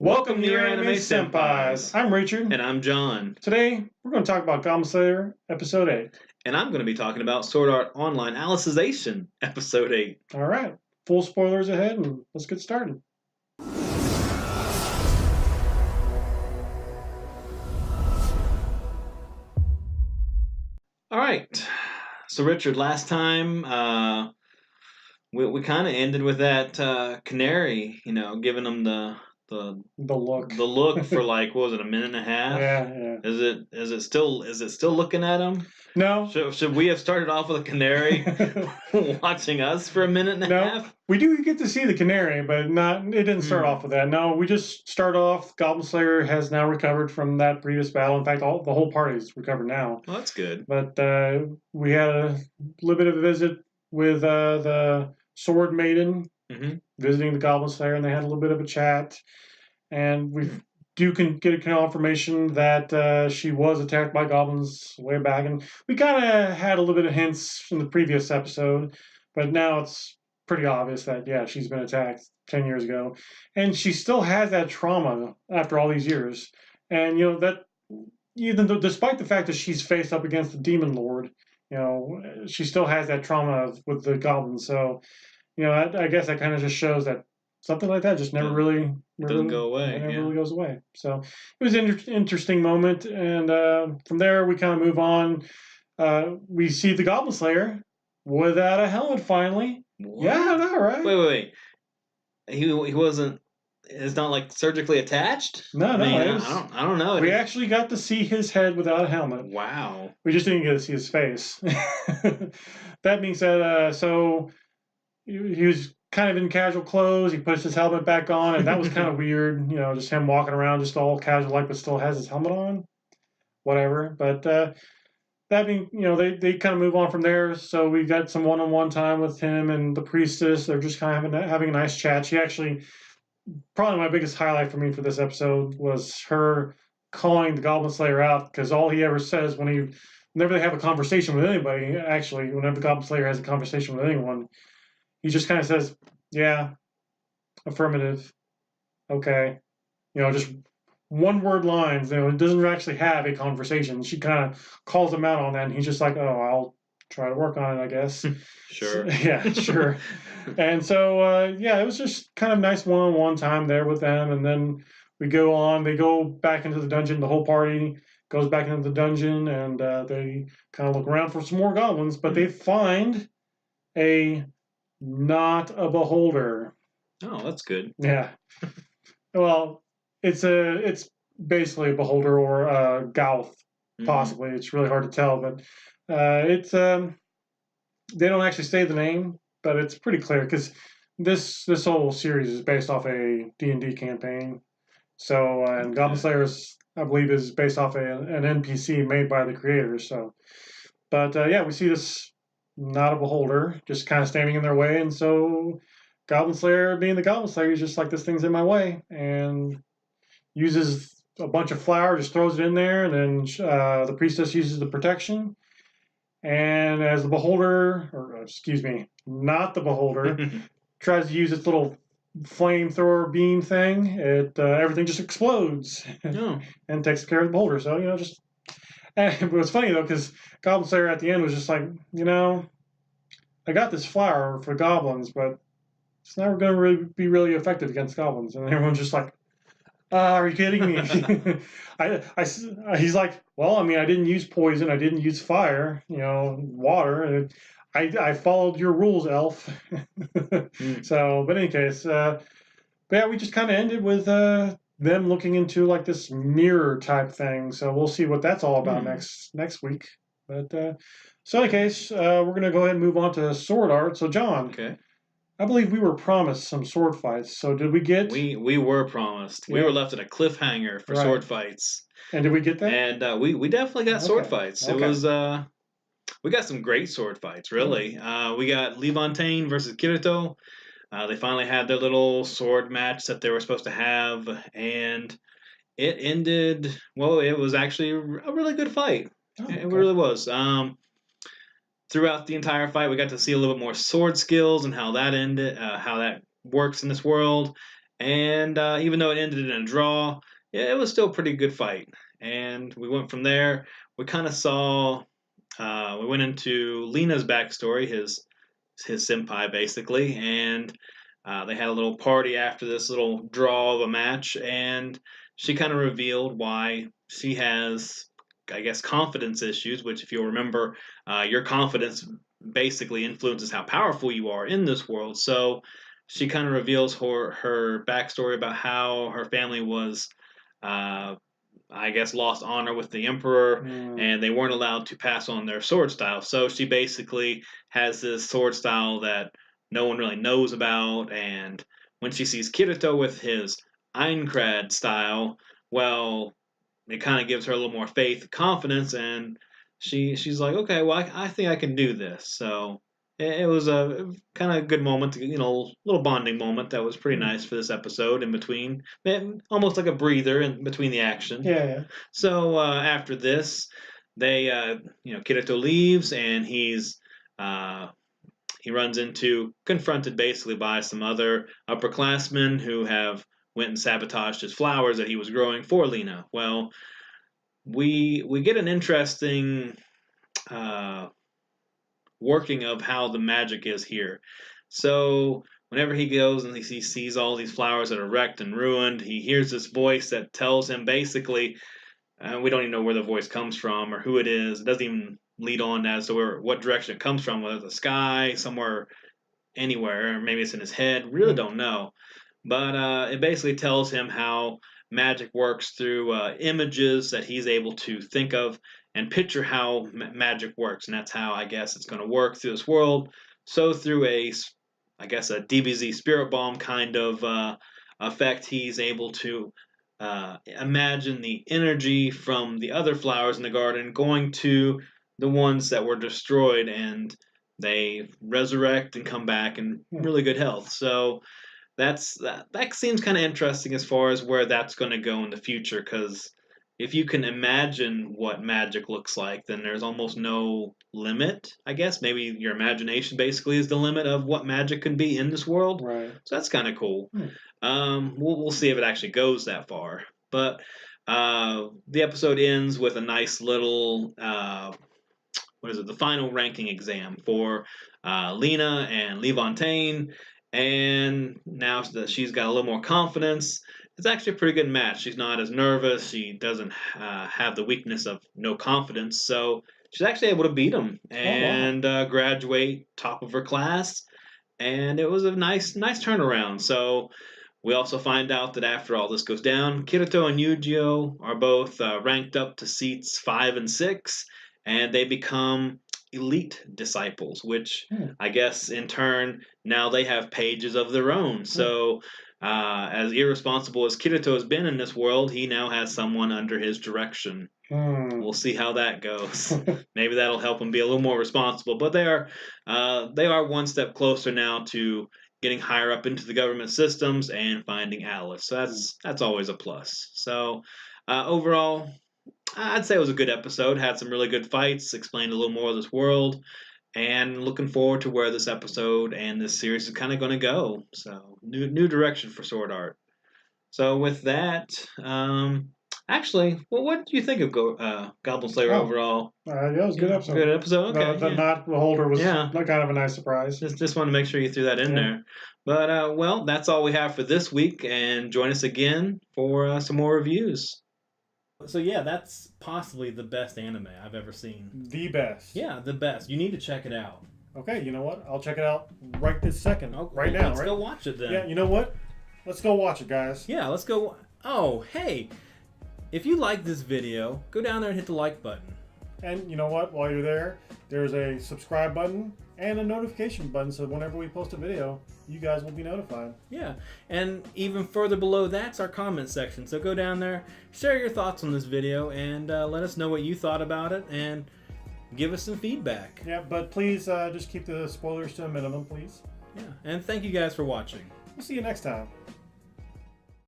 Welcome to Your Anime Senpais. I'm Richard. And I'm John. Today, we're going to talk about Goblin Slayer, Episode 8. And I'm going to be talking about Sword Art Online Alicization, Episode 8. All right. Full spoilers ahead, and let's get started. All right. So, Richard, last time we kind of ended with that canary, giving them the look. The look for like, what was it, a minute and a half? Yeah. Is it still looking at him? No. Should we have started off with a canary watching us for a minute and a half? We do get to see the canary, but it didn't start off with that. No, we just start off. Goblin Slayer has now recovered from that previous battle. In fact, the whole party's recovered now. Well, that's good. But we had a little bit of a visit with the Sword Maiden visiting the Goblin Slayer, and they had a little bit of a chat. And we get a confirmation that she was attacked by goblins way back. And we kind of had a little bit of hints from the previous episode, but now it's pretty obvious that, yeah, she's been attacked 10 years ago. And she still has that trauma after all these years. And, that even though, despite the fact that she's faced up against the Demon Lord, she still has that trauma with the goblins. So, I guess that kind of just shows that something like that just never really doesn't go away. It never really goes away. So it was an interesting moment, and from there we kind of move on. We see the Goblin Slayer without a helmet finally. What? Yeah, I know, right? Wait. He wasn't. It's not like surgically attached. No. I don't know. We actually got to see his head without a helmet. Wow. We just didn't get to see his face. That being said, so he was kind of in casual clothes. He puts his helmet back on, and that was kind of weird. Just him walking around just all casual like, but still has his helmet on. Whatever. But that being, they kind of move on from there. So we got some one-on-one time with him and the priestess. They're just kind of having a nice chat. She actually, probably my biggest highlight for me for this episode was her calling the Goblin Slayer out, because all he ever says whenever they have a conversation with anybody, actually, whenever the Goblin Slayer has a conversation with anyone, he just kind of says, yeah, affirmative, okay. Just one-word lines. It doesn't actually have a conversation. She kind of calls him out on that, and he's just like, oh, I'll try to work on it, I guess. Sure. Yeah, sure. And so, it was just kind of nice one-on-one time there with them, and then we go on. They go back into the dungeon. The whole party goes back into the dungeon, and they kind of look around for some more goblins, but they find not a beholder. Oh, that's good. Yeah. Well, it's basically a beholder or a Gauth, possibly. It's really hard to tell, but it's they don't actually say the name, but it's pretty clear because this whole series is based off a D&D campaign. So and Goblin Slayer I believe is based off an NPC made by the creators. So, but we see this not a beholder, just kind of standing in their way, and so Goblin Slayer, being the Goblin Slayer, he's just like, this thing's in my way, and uses a bunch of flour, just throws it in there, and then the priestess uses the protection, and as the beholder, not the beholder, tries to use its little flamethrower beam thing, everything just explodes and takes care of the beholder. So, but it was funny, though, because Goblin Slayer at the end was just like, I got this flower for goblins, but it's never going to be really effective against goblins. And everyone's just like, are you kidding me? He's like, well, I didn't use poison. I didn't use fire, water. I followed your rules, elf. So, but in any case, we just kind of ended with them looking into like this mirror type thing. So we'll see what that's all about next week. But so in any case, we're going to go ahead and move on to sword art. So John, I believe we were promised some sword fights. So did we get? We were promised. Yeah. We were left at a cliffhanger for sword fights. And did we get that? And we definitely got sword fights. It was we got some great sword fights, really. We got Levantaine versus Kirito. They finally had their little sword match that they were supposed to have, and it ended. Well, it was actually a really good fight. It really was. Throughout the entire fight, we got to see a little bit more sword skills and how that ended, how that works in this world. And even though it ended in a draw, yeah, it was still a pretty good fight. And we went from there. We kind of saw. We went into Lena's backstory, his senpai basically, and they had a little party after this little draw of a match, and she kind of revealed why she has, I guess, confidence issues. Which, if you'll remember, your confidence basically influences how powerful you are in this world. So she kind of reveals her backstory about how her family was. I guess lost honor with the emperor, and they weren't allowed to pass on their sword style. So she basically has this sword style that no one really knows about. And when she sees Kirito with his Aincrad style, well, it kind of gives her a little more faith, confidence, and she's like, okay, well, I think I can do this. So it was a kind of good moment, little bonding moment that was pretty nice for this episode in between, almost like a breather in between the action. Yeah. So after this, they, Kirito leaves, and he runs into, confronted basically by some other upperclassmen who have went and sabotaged his flowers that he was growing for Lena. Well, we get an interesting working of how the magic is here. So whenever he goes and he sees all these flowers that are wrecked and ruined, he hears this voice that tells him basically, we don't even know where the voice comes from or who it is. It doesn't even lead on as to what direction it comes from, whether it's the sky, somewhere, anywhere, or maybe it's in his head. Really don't know. But it basically tells him how magic works through images that he's able to think of and picture how magic works. And that's how I guess it's going to work through this world. So through a DBZ spirit bomb kind of effect, he's able to imagine the energy from the other flowers in the garden going to the ones that were destroyed, and they resurrect and come back in really good health. So that seems kind of interesting as far as where that's going to go in the future, because if you can imagine what magic looks like, then there's almost no limit, I guess. Maybe your imagination basically is the limit of what magic can be in this world. Right. So that's kind of cool. We'll see if it actually goes that far. But the episode ends with a nice little the final ranking exam for Lena and Levantaine. And now that she's got a little more confidence, it's actually a pretty good match. She's not as nervous. She doesn't have the weakness of no confidence. So she's actually able to beat him and graduate top of her class. And it was a nice turnaround. So we also find out that after all this goes down, Kirito and Yujio are both ranked up to seats 5 and 6, and they become elite disciples, which I guess in turn now they have pages of their own. So as irresponsible as Kirito has been in this world, he now has someone under his direction. We'll see how that goes. Maybe that'll help him be a little more responsible. But they are one step closer now to getting higher up into the government systems and finding Alice. So that's always a plus. So overall, I'd say it was a good episode. Had some really good fights, explained a little more of this world, and looking forward to where this episode and this series is kind of going to go. So new direction for Sword Art. So with that, actually, well, what do you think of Goblin Slayer overall? That was a good episode. Good episode. Okay. The knot holder was kind of a nice surprise. Just want to make sure you threw that in there. But well, that's all we have for this week, and join us again for some more reviews. So yeah, that's possibly the best anime I've ever seen. The best. Yeah, the best. You need to check it out. Okay, you know what? I'll check it out right this second. Okay, right now, let's go watch it then. Yeah, you know what? Let's go watch it, guys. Yeah, let's go. Oh, hey. If you like this video, go down there and hit the like button. And you know what? While you're there, there's a subscribe button and a notification button, so whenever we post a video, you guys will be notified. Yeah, and even further below that's our comment section. So go down there, share your thoughts on this video, and let us know what you thought about it, and give us some feedback. Yeah, but please just keep the spoilers to a minimum, please. Yeah, and thank you guys for watching. We'll see you next time.